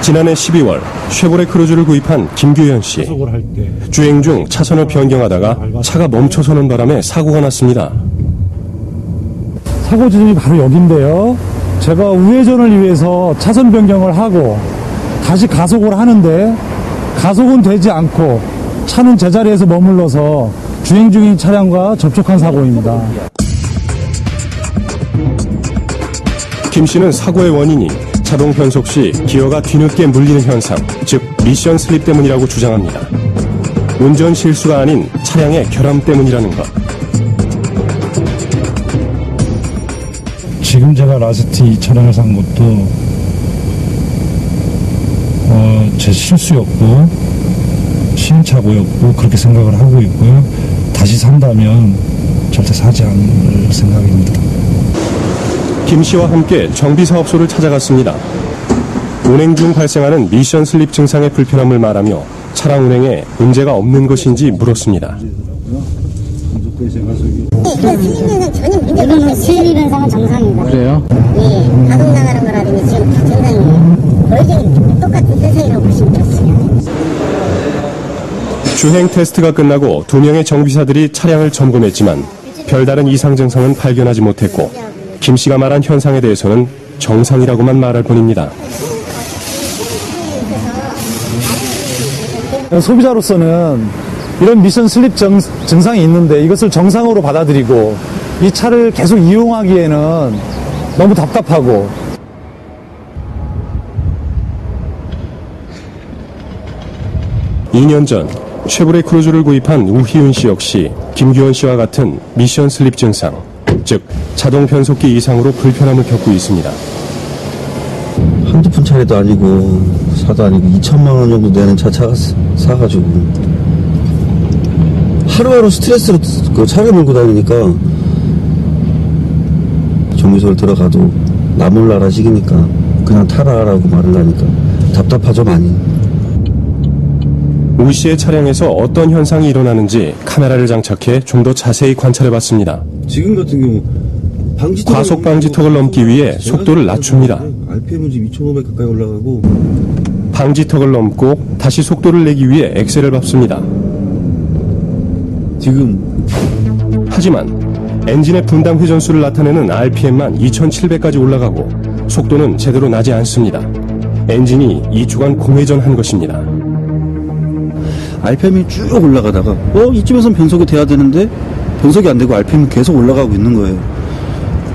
지난해 12월 쉐보레 크루즈를 구입한 김규현 씨. 주행 중 차선을 변경하다가 차가 멈춰서는 바람에 사고가 났습니다. 사고 지점이 바로 여기인데요. 제가 우회전을 위해서 차선 변경을 하고 다시 가속을 하는데 가속은 되지 않고 차는 제자리에서 머물러서 주행 중인 차량과 접촉한 사고입니다. 김 씨는 사고의 원인이 자동 변속 시 기어가 뒤늦게 물리는 현상, 즉 미션 슬립 때문이라고 주장합니다. 운전 실수가 아닌 차량의 결함 때문이라는 것. 지금 제가 라스트 이 차량을 산 것도 제 실수였고 시행착오였고 그렇게 생각을 하고 있고요. 다시 산다면 절대 사지 않을 생각입니다. 김 씨와 함께 정비사업소를 찾아갔습니다. 운행 중 발생하는 미션 슬립 증상의 불편함을 말하며 차량 운행에 문제가 없는 것인지 물었습니다. 이거는 슬립 현상은 정상입니다. 그래요? 예, 가동 나가는 거라든지 지금 다 정상이에요. 거의 똑같은 현상이라고 보시면 되겠습니다. 주행 테스트가 끝나고 2명의 정비사들이 차량을 점검했지만 별다른 이상 증상은 발견하지 못했고 김 씨가 말한 현상에 대해서는 정상이라고만 말할 뿐입니다. 소비자로서는 이런 미션 슬립 증상이 있는데 이것을 정상으로 받아들이고 이 차를 계속 이용하기에는 너무 답답하고 2년 전 쉐보레 크루즈를 구입한 우희윤 씨 역시 김규현 씨와 같은 미션 슬립 증상, 즉 자동 변속기 이상으로 불편함을 겪고 있습니다. 한두 푼 차례도 아니고 사도 아니고 2천만 원 정도 되는 차 사가지고 하루하루 스트레스로 그 차를 몰고 다니니까 정비소를 들어가도 나 몰라라 식이니까 그냥 타라라고 말을 하니까 답답하죠 많이. 우 씨의 차량에서 어떤 현상이 일어나는지 카메라를 장착해 좀 더 자세히 관찰해봤습니다. 지금 같은 경우 과속 방지턱을 넘기 위해 속도를 낮춥니다. RPM은 지금 2,500 가까이 올라가고 방지턱을 넘고 다시 속도를 내기 위해 엑셀을 밟습니다. 지금 하지만 엔진의 분당 회전수를 나타내는 RPM만 2,700까지 올라가고 속도는 제대로 나지 않습니다. 엔진이 2주간 공회전한 것입니다. RPM이 쭉 올라가다가 이쯤에선 변속이 돼야 되는데 변속이 안 되고 RPM이 계속 올라가고 있는 거예요.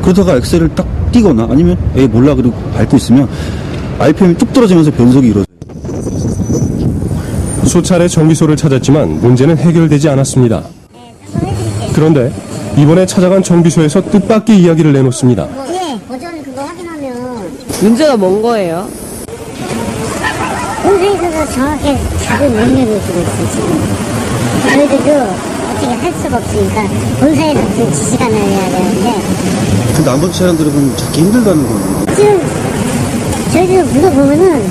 그러다가 엑셀을 딱 띄거나 아니면 몰라 그리고 밟고 있으면 RPM이 뚝 떨어지면서 변속이 이루어져요. 수차례 정비소를 찾았지만 문제는 해결되지 않았습니다. 그런데 이번에 찾아간 정비소에서 뜻밖의 이야기를 내놓습니다. 예, 보전 그거 확인하면 문제가 뭔 거예요? 본사에서 정확히 답을 못 내려주고 있어요, 지금. 저희들도 어떻게 할 수가 없으니까 본사에서 그 지시가 내려야 되는데. 근데 나머지 차량들은 찾기 힘들다는 거예요. 지금 저희들 물어보면은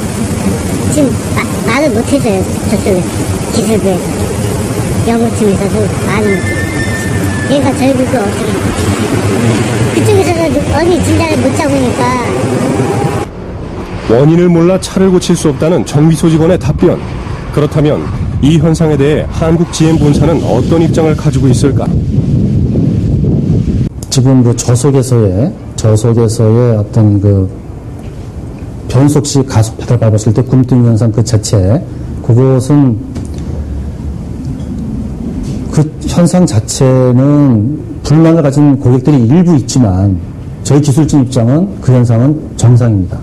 지금 말을 못 해줘요, 저쪽에 기술부에서. 연구팀에서도 말을 못 해줘요. 그러니까 저희들도 어떻게 그쪽에서도 어디 진단을 못 잡으니까. 원인을 몰라 차를 고칠 수 없다는 정비소 직원의 답변. 그렇다면 이 현상에 대해 한국 GM 본사는 어떤 입장을 가지고 있을까? 지금 그 저속에서의 어떤 그 변속 시 가속 페달 밟았을 때 굼뜨는 현상 그 자체, 그것은 그 현상 자체는 불만을 가진 고객들이 일부 있지만 저희 기술진 입장은 그 현상은 정상입니다.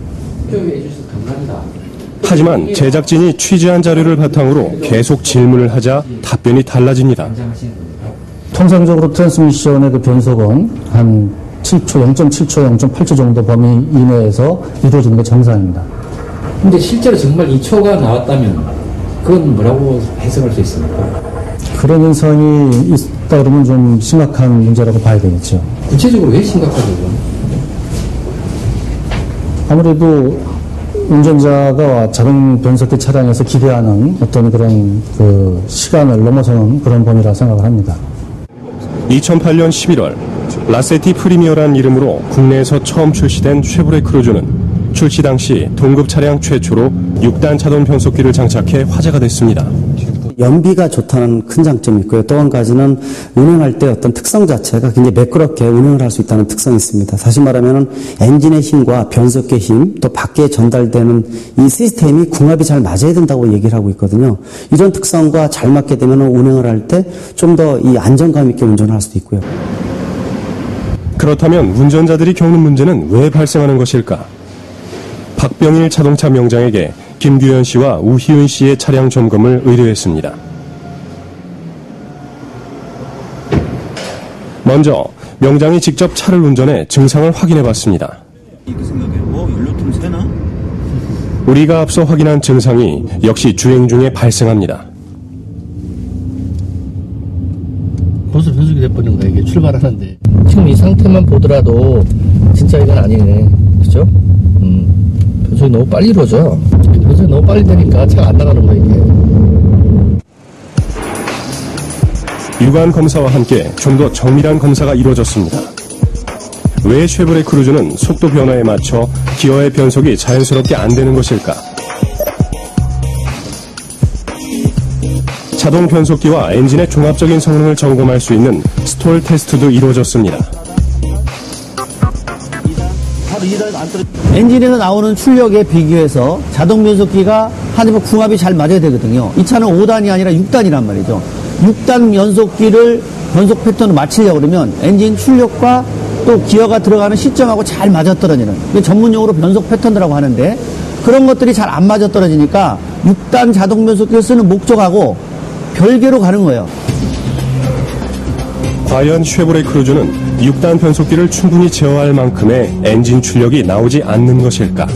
하지만 제작진이 취재한 자료를 바탕으로 계속 질문을 하자 답변이 달라집니다. 통상적으로 트랜스미션의 그 변속은 한 7초, 0.7초, 0.8초 정도 범위 이내에서 이루어지는 게 정상입니다. 근데 실제로 정말 2초가 나왔다면 그건 뭐라고 해석할 수 있습니까? 그런 현상이 있다 그러면 좀 심각한 문제라고 봐야 되겠죠. 구체적으로 왜 심각하죠? 아무래도 운전자가 자동 변속기 차량에서 기대하는 어떤 그런 그 시간을 넘어서는 그런 범위라 생각을 합니다. 2008년 11월 라세티 프리미어라는 이름으로 국내에서 처음 출시된 쉐보레 크루즈는 출시 당시 동급 차량 최초로 6단 자동 변속기를 장착해 화제가 됐습니다. 연비가 좋다는 큰 장점이 있고요. 또 한 가지는 운행할 때 어떤 특성 자체가 굉장히 매끄럽게 운행을 할 수 있다는 특성이 있습니다. 다시 말하면 엔진의 힘과 변속기의 힘, 또 밖에 전달되는 이 시스템이 궁합이 잘 맞아야 된다고 얘기를 하고 있거든요. 이런 특성과 잘 맞게 되면 운행을 할 때 좀 더 이 안정감 있게 운전을 할 수도 있고요. 그렇다면 운전자들이 겪는 문제는 왜 발생하는 것일까? 박병일 자동차 명장에게 김규현 씨와 우희은 씨의 차량 점검을 의뢰했습니다. 먼저 명장이 직접 차를 운전해 증상을 확인해봤습니다. 이렇게 생각해. 연료통 새나? 우리가 앞서 확인한 증상이 역시 주행 중에 발생합니다. 벌써 변속이 돼버린 거야, 이게 출발하는데. 지금 이 상태만 보더라도 진짜 이건 아니네. 그죠? 변속이 너무 빨리 이루어져. 변속이 너무 빨리 되니까 차가 안 나가는 거야, 이게. 육안 검사와 함께 좀 더 정밀한 검사가 이루어졌습니다. 왜 쉐보레 크루즈는 속도 변화에 맞춰 기어의 변속이 자연스럽게 안 되는 것일까? 자동 변속기와 엔진의 종합적인 성능을 점검할 수 있는 스톨 테스트도 이루어졌습니다. 엔진에서 나오는 출력에 비교해서 자동 변속기가 하지만 궁합이 잘 맞아야 되거든요. 이 차는 5단이 아니라 6단이란 말이죠. 6단 변속기를 변속 패턴을 맞추려고 그러면 엔진 출력과 또 기어가 들어가는 시점하고 잘 맞아떨어지는, 이게 전문용어로 변속 패턴이라고 하는데, 그런 것들이 잘 안 맞아떨어지니까 6단 자동 변속기를 쓰는 목적하고 별개로 가는 거예요. 과연 쉐보레 크루즈는 6단 변속기를 충분히 제어할 만큼의 엔진 출력이 나오지 않는 것일까?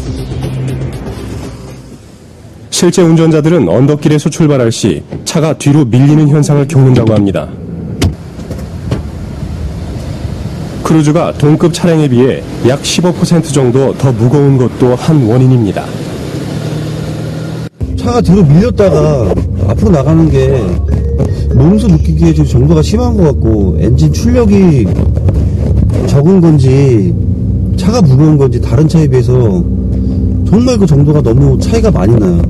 실제 운전자들은 언덕길에서 출발할 시 차가 뒤로 밀리는 현상을 겪는다고 합니다. 크루즈가 동급 차량에 비해 약 15% 정도 더 무거운 것도 한 원인입니다. 차가 뒤로 밀렸다가 앞으로 나가는 게 몸소 느끼기에 좀 정도가 심한 것 같고, 엔진 출력이 적은 건지 차가 무거운 건지 다른 차에 비해서 정말 그 정도가 너무 차이가 많이 나요.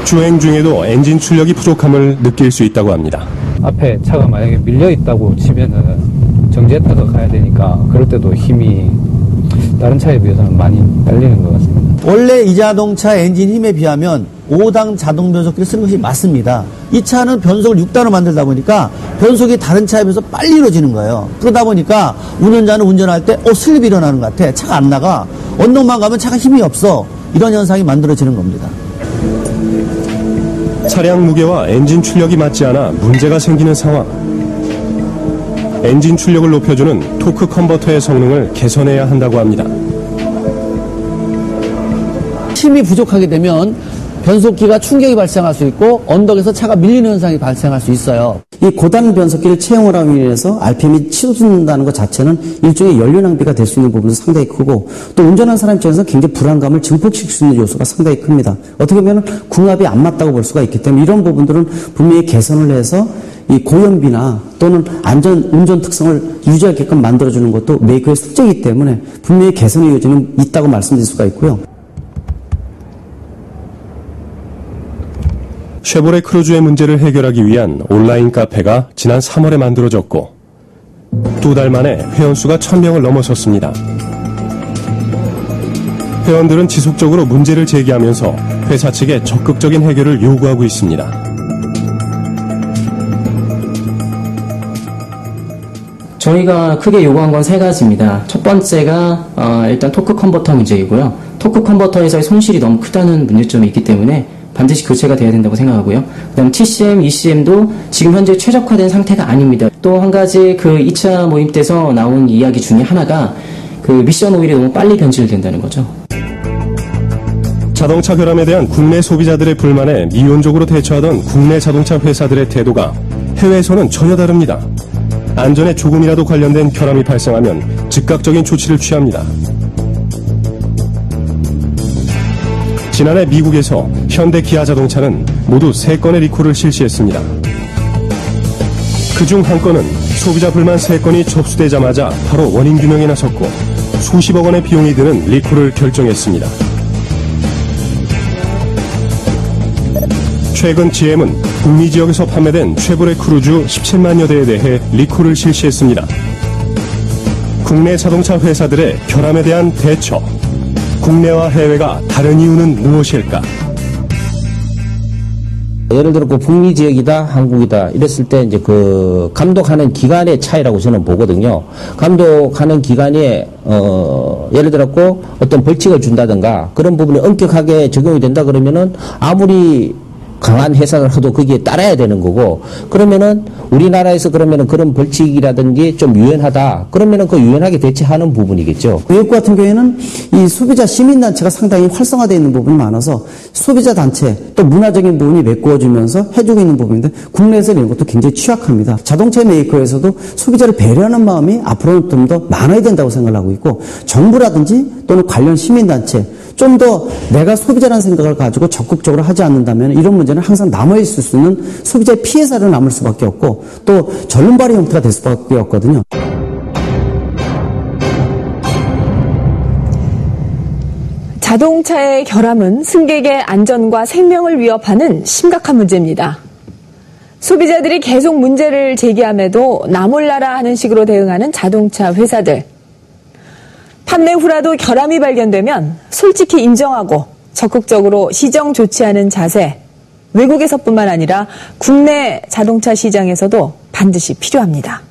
주행 중에도 엔진 출력이 부족함을 느낄 수 있다고 합니다. 앞에 차가 만약에 밀려 있다고 치면은 정지했다가 가야 되니까 그럴 때도 힘이 다른 차에 비해서는 많이 딸리는 것 같습니다. 원래 이 자동차 엔진 힘에 비하면 5단 자동 변속기를 쓰는 것이 맞습니다. 이 차는 변속을 6단으로 만들다 보니까 변속이 다른 차에 비해서 빨리 이루어지는 거예요. 그러다 보니까 운전자는 운전할 때 슬립이 일어나는 것 같아. 차가 안 나가. 언덕만 가면 차가 힘이 없어. 이런 현상이 만들어지는 겁니다. 차량 무게와 엔진 출력이 맞지 않아 문제가 생기는 상황. 엔진 출력을 높여주는 토크 컨버터의 성능을 개선해야 한다고 합니다. 힘이 부족하게 되면 변속기가 충격이 발생할 수 있고 언덕에서 차가 밀리는 현상이 발생할 수 있어요. 이 고단 변속기를 채용을 함으로 인해서 RPM이 치솟는다는 것 자체는 일종의 연료 낭비가 될 수 있는 부분도 상당히 크고, 또 운전하는 사람 입장에서 굉장히 불안감을 증폭시킬 수 있는 요소가 상당히 큽니다. 어떻게 보면 궁합이 안 맞다고 볼 수가 있기 때문에 이런 부분들은 분명히 개선을 해서 이 고연비나 또는 운전 특성을 유지하게끔 만들어주는 것도 메이커의 숙제이기 때문에 분명히 개선의 여지는 있다고 말씀드릴 수가 있고요. 쉐보레 크루즈의 문제를 해결하기 위한 온라인 카페가 지난 3월에 만들어졌고 2달 만에 회원수가 1000명을 넘어섰습니다. 회원들은 지속적으로 문제를 제기하면서 회사 측에 적극적인 해결을 요구하고 있습니다. 저희가 크게 요구한 건 3가지입니다. 첫 번째가 일단 토크 컨버터 문제이고요. 토크 컨버터에서의 손실이 너무 크다는 문제점이 있기 때문에 반드시 교체가 돼야 된다고 생각하고요. 그다음 TCM, ECM도 지금 현재 최적화된 상태가 아닙니다. 또 한 가지 그 2차 모임 때서 나온 이야기 중에 하나가 그 미션 오일이 너무 빨리 변질된다는 거죠. 자동차 결함에 대한 국내 소비자들의 불만에 미온적으로 대처하던 국내 자동차 회사들의 태도가 해외에서는 전혀 다릅니다. 안전에 조금이라도 관련된 결함이 발생하면 즉각적인 조치를 취합니다. 지난해 미국에서 현대 기아 자동차는 모두 3건의 리콜을 실시했습니다. 그중 한 건은 소비자 불만 3건이 접수되자마자 바로 원인 규명에 나섰고 수십억 원의 비용이 드는 리콜을 결정했습니다. 최근 GM은 북미 지역에서 판매된 쉐보레 크루즈 17만여 대에 대해 리콜을 실시했습니다. 국내 자동차 회사들의 결함에 대한 대처. 국내와 해외가 다른 이유는 무엇일까? 예를 들어 그 북미 지역이다, 한국이다 이랬을 때 이제 그 감독하는 기관의 차이라고 저는 보거든요. 감독하는 기관이 예를 들었고 어떤 벌칙을 준다든가 그런 부분이 엄격하게 적용이 된다 그러면은 아무리 강한 회사를 해도 거기에 따라야 되는 거고, 그러면은 우리나라에서 그러면은 그런 벌칙이라든지 좀 유연하다 그러면은 그 유연하게 대처하는 부분이겠죠. 외국 같은 경우에는 이 소비자 시민단체가 상당히 활성화되어 있는 부분이 많아서 소비자 단체 또 문화적인 부분이 메꿔주면서 해주고 있는 부분인데, 국내에서 이런 것도 굉장히 취약합니다. 자동차 메이커에서도 소비자를 배려하는 마음이 앞으로는 좀 더 많아야 된다고 생각하고 있고, 정부라든지 또는 관련 시민단체 좀 더 내가 소비자라는 생각을 가지고 적극적으로 하지 않는다면 이런 문제는 항상 남아있을 수 있는 소비자의 피해자로 남을 수밖에 없고, 또 전륜발이 형태가 될 수밖에 없거든요. 자동차의 결함은 승객의 안전과 생명을 위협하는 심각한 문제입니다. 소비자들이 계속 문제를 제기함에도 나 몰라라 하는 식으로 대응하는 자동차 회사들. 판매 후라도 결함이 발견되면 솔직히 인정하고 적극적으로 시정 조치하는 자세, 외국에서뿐만 아니라 국내 자동차 시장에서도 반드시 필요합니다.